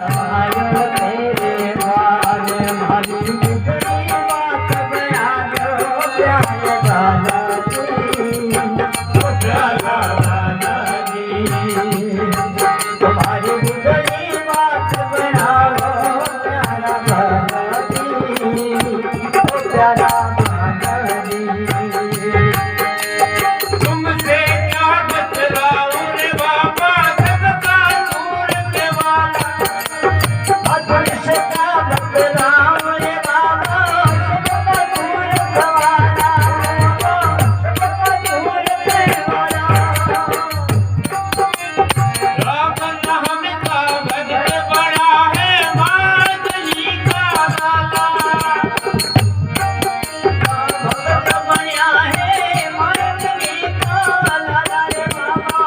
आयो तेरे द्वार हमारी बिगड़ी बात बना दो प्यार लाला जी, प्यार लाला जी। तुम्हारी बिगड़ी बात बना दो प्यार लाला जी, प्यार लाला जी। तुमसे क्या बतलाऊं रे बाबा, सबका सूरत वाला। तुमसे क्या बतलाऊं रे बाबा, सबका सूरत वाला, सबका सूरत वाला। रावण हमका भक्त बड़ा है, माधुरी का लाला। भगत बनिया है माधुरी का लाला रे बाबा,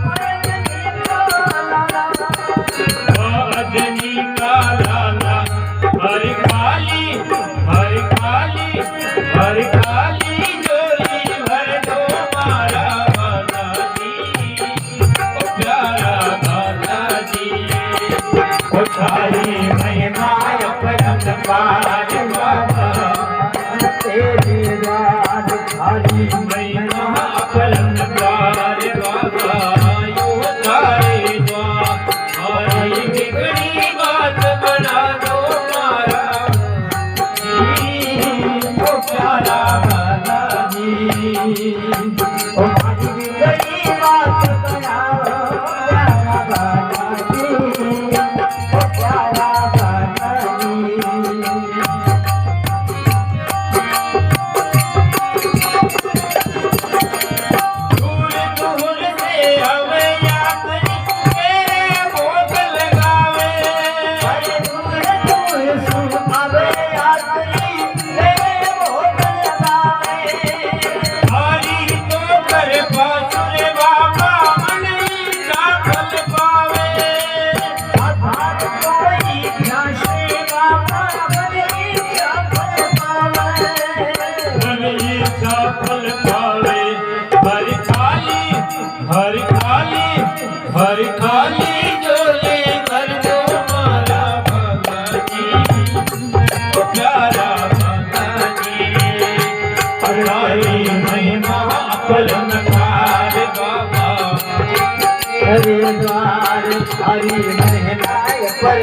माधुरी का लाला। माधुरी का लाला, हर काली हर काली हर काली जोली भर दो मारा बाला जी, ओ प्यारा बाला जी। ओ सारी महिमा अपरंपार बाबा, तेरी राज खाली महिमा अपरंपार बाबा। यो सारे द्वार हमारी बिगड़ी बात बना दो मारा जी, ओ प्यारा बाला जी। ओ मारी बिगड़ी बात बनाओ प्यारा बाला जी, ओ प्यारा बाला जी। दूर दूर से आवे यात्री, तेरे भोग लगावे। अरे दूर दूर से आवे यात्री, तेरे भोग लगावे। हरी तो कर पासुर बाबा, मन इच्छा फल पावे। आधार कोई ध्यासे बाबा, बड़ी इच्छा फल पावे। मन इच्छा फल पावे। हर काली हर काली हर काली जोली भर दो मारा बाबा जी, ओ प्यारा बाबा जी। हरी महिमा अपरंपार बाबा, हरे द्वार हरि महिमा पर